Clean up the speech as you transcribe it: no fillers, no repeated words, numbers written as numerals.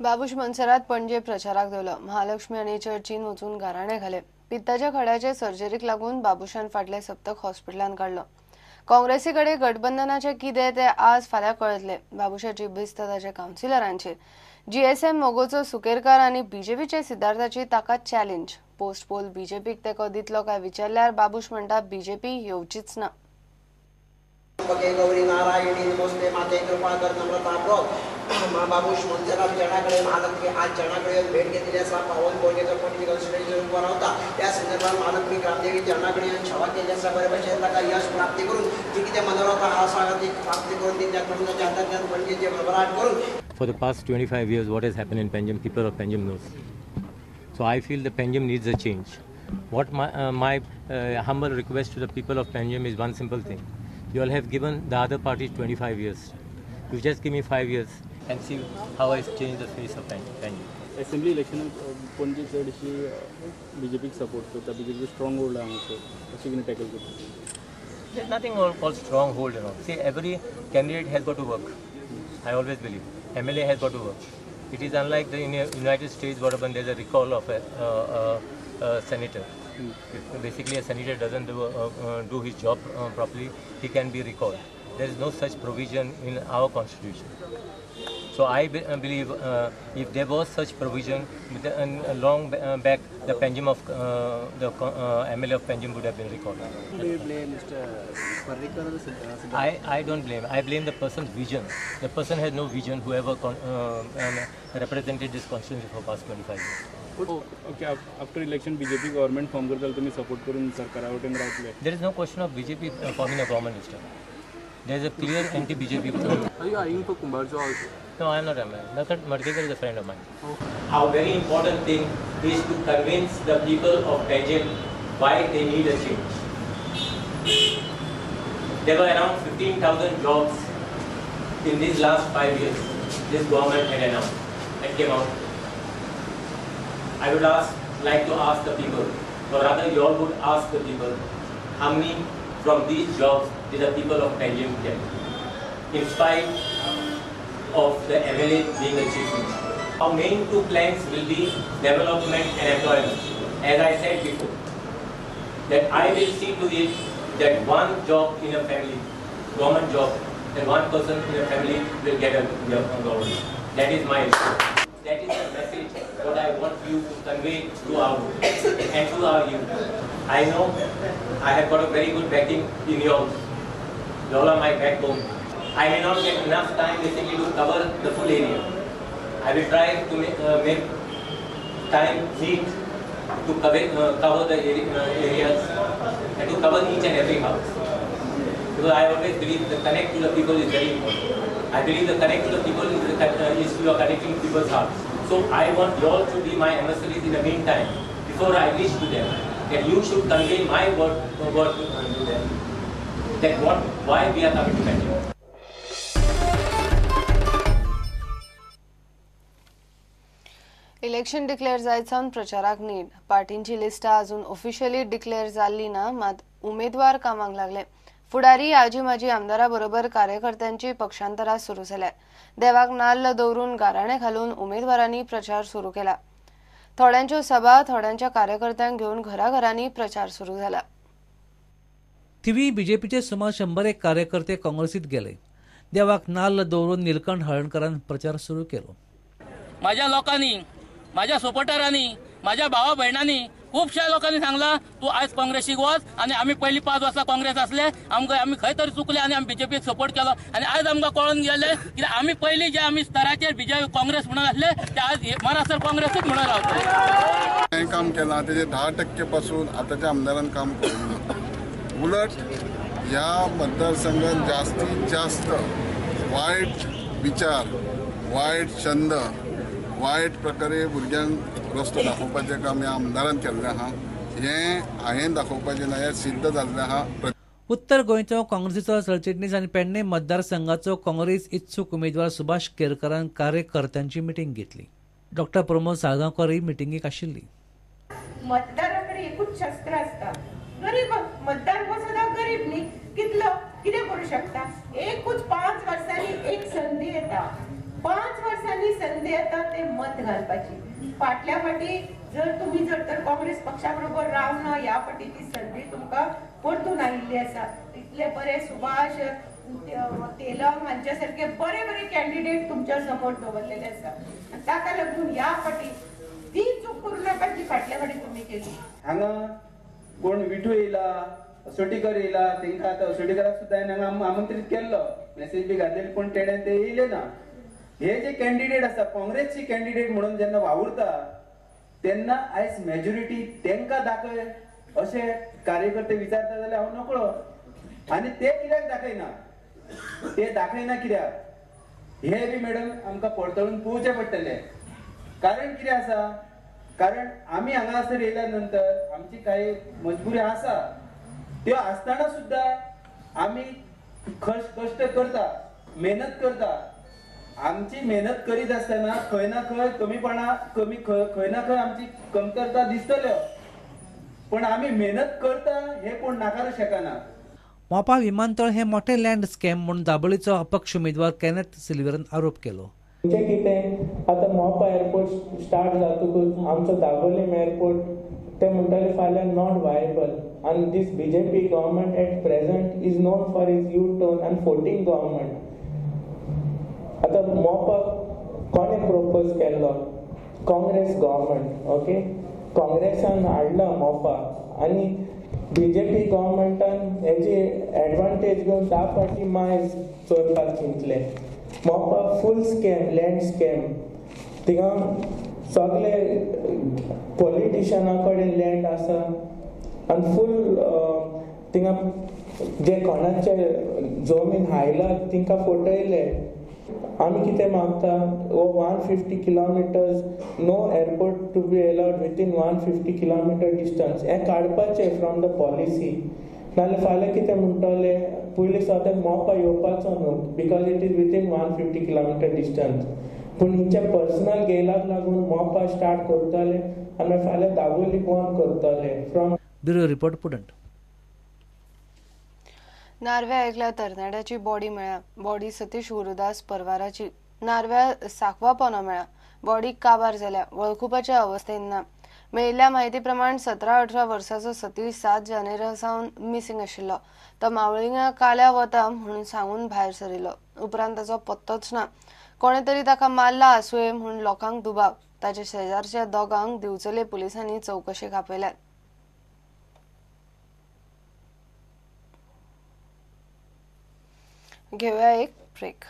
बाबूश मनसरात पणजे प्रचाराक देवलो. महालक्ष्मी आणि चर्चीन वचून गाराणे घाले. पित्ताच्या खड्याचे सर्जरीक लागून बाबूशान फाटले सप्तक हॉस्पिटलान काढलो. काँग्रेसीकडे गठबंधनाचे कितें ते आज फाल्यां कळतले. बाबूशाची बिस्त ताच्या कावन्सिलरांचेर. जीएसएम मोगोचो सुकेरकार आणि बीजेपीचे सिद्धार्थाची ताका चॅलेंज. पोस्ट पोल बीजेपीक तेको दितलो काय विचारल्यार बाबूश म्हणटा बीजेपी येवचीच ना. गौरी नारायणी नमस्ते माते कृपा कर नम्रता प्रोत बाबूश मनसरात जणाकडे महालक्ष्मी आज जणाकडे भेट घेतली असा पावन बोलगेचा पणजी कन्स्टिट्युशन बनवता त्या संदर्भात महालक्ष्मी ग्रामदेवी जणाकडे सेवा केली असा बरे भशेन ताका यश प्राप्ती करून जी कितें मनोरथ आसा ती प्राप्ती करून ती त्या कुटुंबाच्या हातांतल्यान पणजेचे भरभराट करून. For the past 25 years, what has happened in Panjim, people of Panjim knows. So I feel the Panjim needs a change. What my humble request to the people of Panjim is one simple thing. You all have given the other parties 25 years. You just give me 5 years and see how I change the face of Panjim. Assembly election पणजे चडशी बीजेपीक support करता. BJP strong hold आहा हांगासर. कशें कितें tackle करता? There's nothing called stronghold, you know. See, every candidate has got to work. I always believe. MLA has got to work. It is unlike the United States, what happened, there's a recall of a senator. If basically a senator doesn't do his job properly, he can be recalled. There is no such provision in our constitution. So I believe if there was such provision, long back the Panjim of the MLA of Panjim would have been recalled. Do you blame Mr. Parrikar or Siddharth? I don't blame. I blame the person's vision. The person has no vision. Whoever represented this constituency for past 25 years. Okay, after election BJP government form करताल तुम्ही support करून सरकारावटेन रावतले. There is no question of BJP forming a government this time. There is a clear anti-BJP. Are you eyeing for Kumbharjo also? No, I am not a man. Dr. Martikar is a friend of mine. How very important thing is to convince the people of Panjim why they need a change. There were around 15,000 jobs in these last 5 years. This government had announced and came out. I would like to ask the people, or rather you all would ask the people, how many from these jobs did the people of Panjim get? In spite of the MLA being a chief minister. Our main two planks will be development and employment. As I said before, that I will see to it that one job in a family, government job, and one person in a family will get a government. That is my issue. That is the message what I want you to convey to our and to our youth. I know I have got a very good backing in you all. You all are my backbone. I may not get enough time basically to cover the full area. I will try to make time neat to cover the areas and to cover each and every house. Because I always believe the connect to the people is very important. I believe the connect to the people is you are connecting people's hearts. So I want you all to be my emissaries in the meantime before I reach to them. And you should convey my word to them. That why we are coming to Panjim. Election declare जायचावन प्रचाराक नीड. पार्टींची लिस्टा अजून officially declare जाल्ली ना, मात उमेदवार कामाक लागले. फुडारी आजी माजी आमदारा बरोबर कार्यकर्त्यांची पक्षांतरा सुरू जाल्यात. देवाक नाल्ल दवरून गाराणे घालून उमेदवारांनी प्रचार सुरू केला. थोड्यांच्यो सभा थोड्यांच्या कार्यकर्त्यांक घेऊन घराघरांनी प्रचार सुरू झाला. थिवी बीजेपीचे सुमार 100 कार्यकर्ते काँग्रेसीत गेले. देवाक नाल्ल दवरून निलकंठ हळणकरान प्रचार सुरू केलो. माझ्या लोकांनी, माझ्या सपोर्टरांनी, माझ्या भावा बहिणांनी, खूपशा लोकांनी सांगला तू आज काँग्रेसीक वच आणि आम्ही पहिली 5 वर्सां काँग्रेस असले आम्ही खंय तरी चुकले आणि आम्ही बीजेपीक सपोर्ट केलो आणि आज आमकां कळून गेले की आम्ही पहिली जे आम्ही स्तराचेर बीजेपी काँग्रेस म्हणून असले ते आज महाराष्ट्र काँग्रेसच म्हणून रावतले. काम केला त्याचे 10% पासून आताच्या आमदारांनी काम केलं. उलट या मतदारसंघात जास्तीत जास्त वाईट विचार, वाईट छंद, वाईट प्रकारे भुरग्यांक रस्तो दाखोवपाचें काम ह्या आमदारान केल्लें आहा. हें हांवें दाखोवपाचें ना, हें सिद्ध जाल्लें आहा. उत्तर गोंयचो काँग्रेसीचो सरचिटणीस आनी पेडणे मतदारसंघाचो काँग्रेस इच्छूक उमेदवार सुभाष केरकरान कार्यकर्त्यांची मिटींग घेतली. डॉ. प्रमोद साळगांवकर ही मिटींगेक आशिल्ली. मतदाराकडे एकूच शस्त्र असता. गरीब मतदार हो सदा गरीब न्ही, कितें करू शकता. एकूच 5 वर्सांनी एक संधी येता. 5 वर्सांनी लोकांनी संधी येता ते मत घालपाची. फाटल्या फाटी जर तुम्ही तर काँग्रेस पक्षा बरोबर रावन ह्या फाटी ती संधी तुमकां परतून आयिल्ली आसा. इतले बरे सुभाष तेलंग हांच्या सारखे बरे बरे कॅन्डिडेट तुमच्या समोर दवरलेले आसा. ताका लागून ह्या फाटी ती चूक करू नाका जी फाटल्या फाटी तुम्ही केली. हांगा कोण विठू येयला, सोटीकर येयला, तांकां आतां सोटीकराक सुद्दां हांगा आमंत्रीत केल्लो, मेसेज बी घातलेली, पूण तेडे ते येयले ना. हे जे कॅन्डिडेट आसा काँग्रेसचे कॅन्डिडेट म्हणून जेन्ना वावुरता तेन्ना आयज मेजॉरिटी तांकां दाखय अशे कार्यकर्ते विचारता जाल्यार हांव नकळो. आनी ते कित्याक दाखयना, ते दाखयना कित्याक हे बी मॅडम आमकां पडतळून पळोवचें पडटलें. कारण कितें आसा, कारण आमी हांगासर येयल्या नंतर आमची काही मजबुरी आसा, त्यो आसतना सुद्दां आमी कश्ट करता, मेहनत करता. आमची मेहनत करीत आसतना खंय ना खंय खंय ना खंय आमची कमतरता दिसतल्यो, पण आमी मेहनत करता हे कोण नाकारू शकना. मोपा विमानतळ हे मोठे लँड स्कॅम म्हणून दाबोळीचो अपक्ष उमेदवार केनेथ सिल्वेरान आरोप केलो. म्हणजे कितें आतां मोपा एअरपोर्ट स्टार्ट जातकूच आमचो दाबोलीम एअरपोर्ट ते म्हणटाले फाल्यां नॉट वायबल. आनी this BJP government at present is known for is U-turn आनी 14 गव्हर्मेंट. आतां मोपा कोणे प्रपोज केल्लो? काँग्रेस गव्हर्मेंट. ओके, काँग्रेसान हाडला मोपा आनी BJP गव्हर्मेंटान हेजी एडवांटेज घेवन 10 फावटी मायज चोरपाक चिंतले. मोपा फूल स्कॅम, लँड स्कॅम. थिंगा सगळे पॉलिटिशियना कडेन लँड आसा आनी फूल थिंगा जे कोणाचे जमीन हायला तिंका फटयले. आमी कितें मागता, 150 kilometres no airport to be allowed within 150 kilometre distance. हें काडपाचें फ्रॉम द पॉलिसी. नाल्यार फाल्यां कितें म्हणटले, पयलीं सद्या मोपा येवपाचो न्हू because it is within 150 kilometre distance. पूण हिंचे पर्सनल गेलाक लागून मोपा स्टार्ट करतले आनी फाल्यां दाबोली बंद करतले. फ्रॉम ब्युरो रिपोर्ट पुडंट. नार्व्या ऐकल्या तरणाट्याची बॉडी मेळ्ळ्या. बॉडी सतीश गुरुदास परवाराची. नार्व्या साकवा पोना मेळ्ळ्या. बॉडी काबार जाल्या, वळखुपाच्या अवस्थेत ना. मेळिल्ल्या म्हायती प्रमाण 17-18 वर्साचो सतीश 7 जानेवारी सावन मिसींग आशिल्लो. तो मावळिंगा काल्या वता म्हणून सांगून भायर सरिल्लो. उपरांत ताचो पत्तोच ना. कोणे तरी ताका मारला आसुये म्हणून लोकांक दुबाव. ताच्या शेजारच्या दोगांक दिवचले पुलिसांनी चौकशेक आपयल्यात. घेऊया एक ब्रेक.